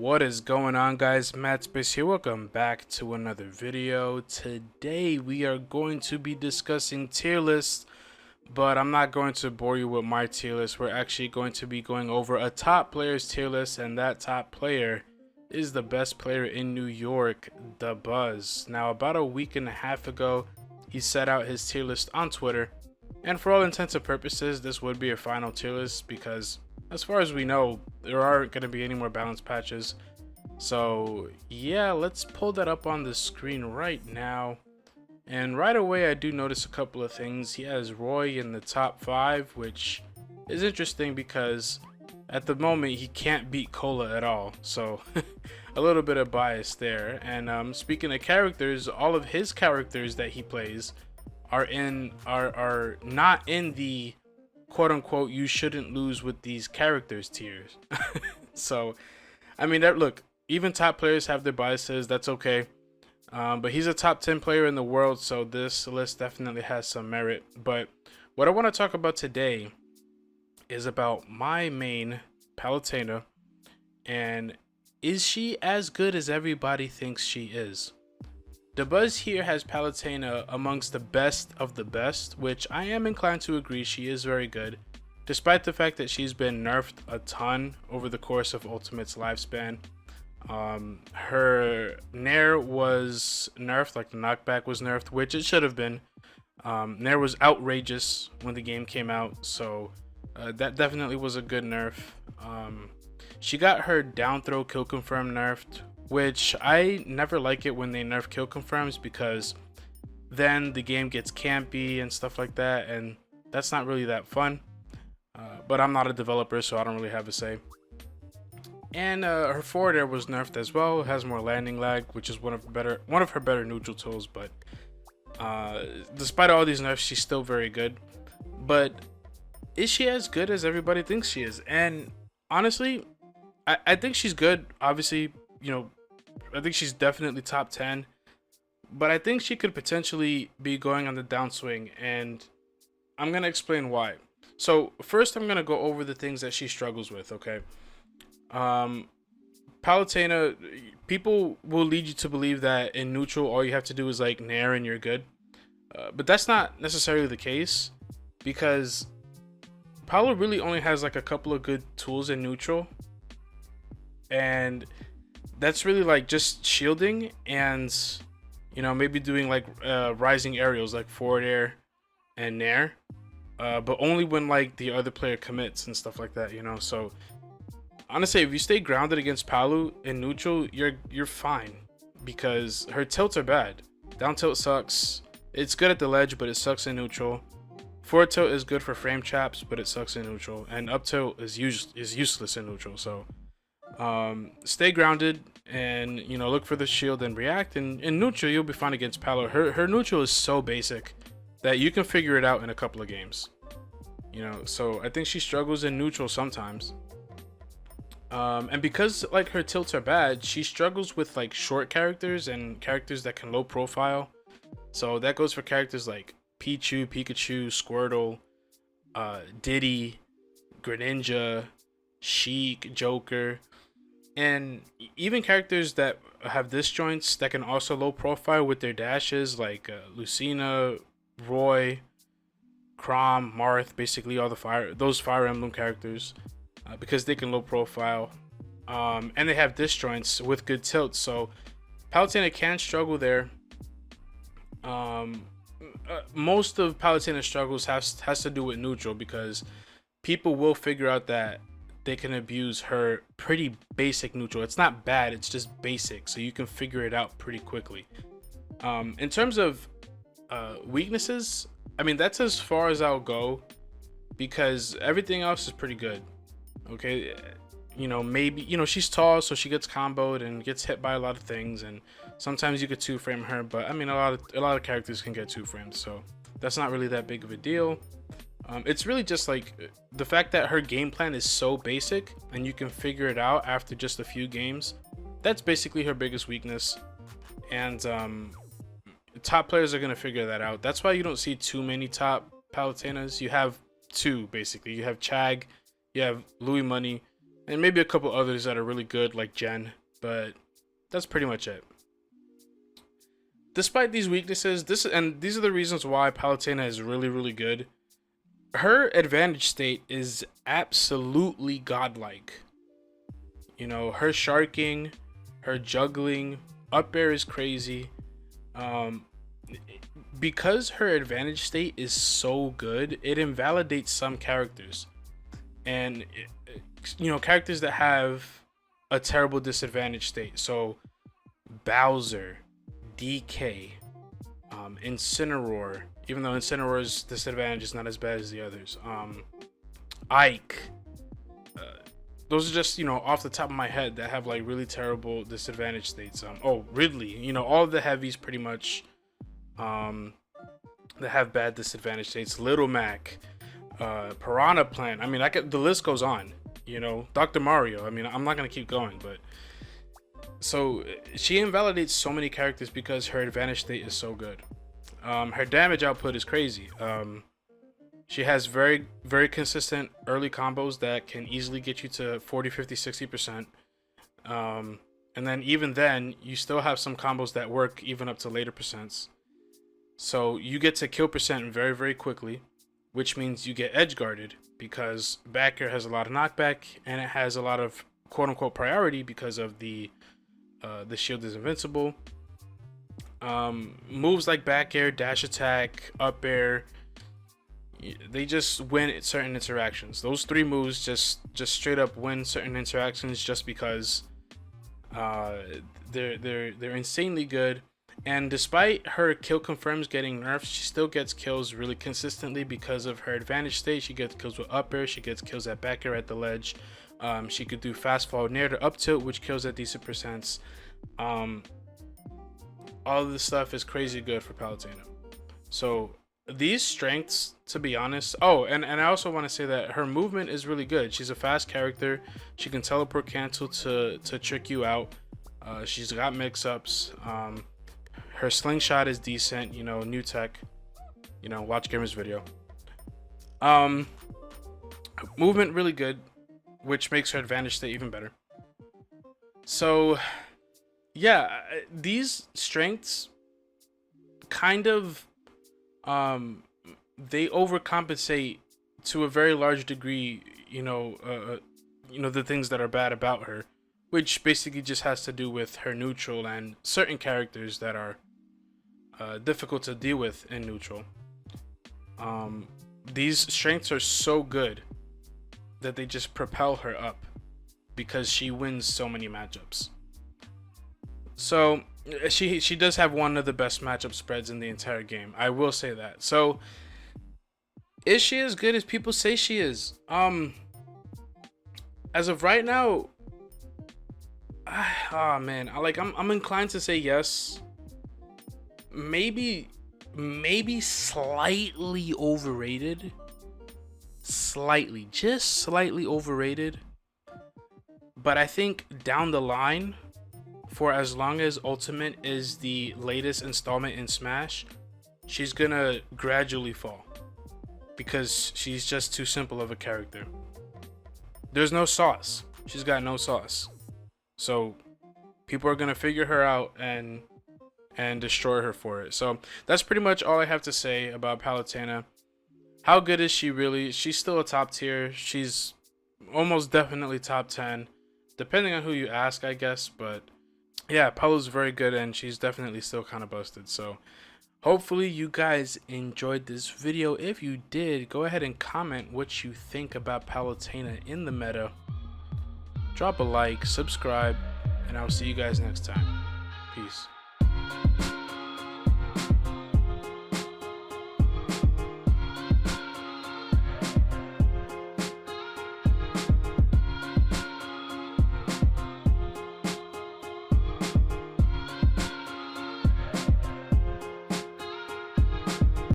What is going on, guys? Matt Space here. Welcome back to another video. Today we are going to be discussing tier lists, but I'm not going to bore you with my tier list. We're actually going to be going over a top player's tier list, and that top player is the best player in New York, The Buzz. Now, about a week and a half ago, he set out his tier list on Twitter, and for all intents and purposes, this would be a final tier list because as far as we know, there aren't going to be any more balance patches. So yeah, let's pull that up on the screen right now. And right away, I do notice a couple of things. He has Roy in the top 5, which is interesting because at the moment he can't beat Cola at all. So a little bit of bias there. And speaking of characters, all of his characters that he plays are not in the quote-unquote you shouldn't lose with these characters tiers. So I mean, that look, even top players have their biases. That's okay, but he's a top 10 player in the world, so this list definitely has some merit. But what I want to talk about today is about my main, Palutena, and is she as good as everybody thinks she is? The Buzz here has Palutena amongst the best of the best, which I am inclined to agree she is very good, despite the fact that she's been nerfed a ton over the course of Ultimate's lifespan. Her Nair was nerfed, like the knockback was nerfed, which it should have been. Nair was outrageous when the game came out, so that definitely was a good nerf. She got her down throw kill confirm nerfed, which I never like it when they nerf kill confirms because then the game gets campy and stuff like that, and that's not really that fun. But I'm not a developer, so I don't really have a say. And her forward air was nerfed as well. It has more landing lag, which is one of her better neutral tools. But despite all these nerfs, she's still very good. But is she as good as everybody thinks she is? And honestly, I think she's good. Obviously, you know, I think she's definitely top 10. But I think she could potentially be going on the downswing, and I'm gonna explain why. So first, I'm gonna go over the things that she struggles with. Okay, Palutena, people will lead you to believe that in neutral, all you have to do is like Nair and you're good, but that's not necessarily the case because Palu really only has like a couple of good tools in neutral, and that's really like just shielding and, you know, maybe doing like rising aerials like forward air and Nair. But only when like the other player commits and stuff like that, you know. So honestly, if you stay grounded against Palu in neutral, you're fine because her tilts are bad. Down tilt sucks. It's good at the ledge, but it sucks in neutral. Forward tilt is good for frame traps, but it sucks in neutral. And up tilt is useless in neutral. So stay grounded and, you know, look for the shield and react. And in neutral, you'll be fine against Palu. Her neutral is so basic that you can figure it out in a couple of games, you know. So I think she struggles in neutral sometimes, and because like her tilts are bad, she struggles with like short characters and characters that can low profile. So that goes for characters like Pichu, Pikachu, Squirtle, Diddy, Greninja, Sheik, Joker, and even characters that have disjoints that can also low profile with their dashes, like Lucina, Roy, Chrom, Marth, basically all those Fire Emblem characters, because they can low profile, and they have disjoints with good tilts. So Palutena can struggle there. Most of Palutena's struggles has to do with neutral because people will figure out that they can abuse her pretty basic neutral. It's not bad, it's just basic, so you can figure it out pretty quickly. In terms of weaknesses, I mean, that's as far as I'll go because everything else is pretty good. Okay, you know, maybe, you know, she's tall, so she gets comboed and gets hit by a lot of things, and sometimes you could two frame her, but I mean, a lot of characters can get two framed, so that's not really that big of a deal. It's really just like the fact that her game plan is so basic and you can figure it out after just a few games. That's basically her biggest weakness, and top players are going to figure that out. That's why you don't see too many top Palutenas. You have two, basically. You have Chag, you have Louis Money, and maybe a couple others that are really good like Jen, but that's pretty much it. Despite these weaknesses, these are the reasons why Palutena is really, really good. Her advantage state is absolutely godlike. You know, her sharking, her juggling, up air is crazy. Because her advantage state is so good, it invalidates some characters. And, you know, characters that have a terrible disadvantage state. So, Bowser, DK, Incineroar, even though Incineroar's disadvantage is not as bad as the others. Ike. Those are just, you know, off the top of my head that have like really terrible disadvantage states. Ridley, you know, all of the heavies pretty much that have bad disadvantage states. Little Mac, Piranha Plant. I mean, the list goes on. You know, Dr. Mario. I mean, I'm not gonna keep going, but so she invalidates so many characters because her advantage state is so good. Her damage output is crazy. She has very, very consistent early combos that can easily get you to 40, 50, 60%. And then even then, you still have some combos that work even up to later percents. So you get to kill percent very, very quickly, which means you get edge guarded because back air has a lot of knockback and it has a lot of quote unquote priority because of the shield is invincible. Moves like back air, dash attack, up air, they just win at certain interactions. Those three moves just straight up win certain interactions just because they're insanely good. And despite her kill confirms getting nerfed, she still gets kills really consistently because of her advantage state. She gets kills with up air, she gets kills at back air at the ledge. She could do fast fall near to up tilt, which kills at decent percents. All of this stuff is crazy good for Palutena. So these strengths, to be honest. Oh, and I also want to say that her movement is really good. She's a fast character. She can teleport cancel to trick you out. She's got mix-ups. Her slingshot is decent, you know, new tech. You know, watch Gamer's video. Movement really good, which makes her advantage state even better. So yeah, these strengths kind of they overcompensate to a very large degree, you know, the things that are bad about her, which basically just has to do with her neutral and certain characters that are difficult to deal with in neutral. These strengths are so good that they just propel her up because she wins so many matchups. So she does have one of the best matchup spreads in the entire game. I will say that. So is she as good as people say she is? As of right now, oh man, I'm inclined to say yes. Maybe slightly overrated. Just slightly overrated. But I think down the line, for as long as Ultimate is the latest installment in Smash, she's gonna gradually fall because she's just too simple of a character. There's no sauce. She's got no sauce. So people are gonna figure her out and destroy her for it. So that's pretty much all I have to say about Palutena. How good is she really? She's still a top tier. She's almost definitely top 10, depending on who you ask, I guess. But yeah, Palu's very good and she's definitely still kind of busted. So hopefully you guys enjoyed this video. If you did, go ahead and comment what you think about Palutena in the meta. Drop a like, subscribe, and I'll see you guys next time. Peace.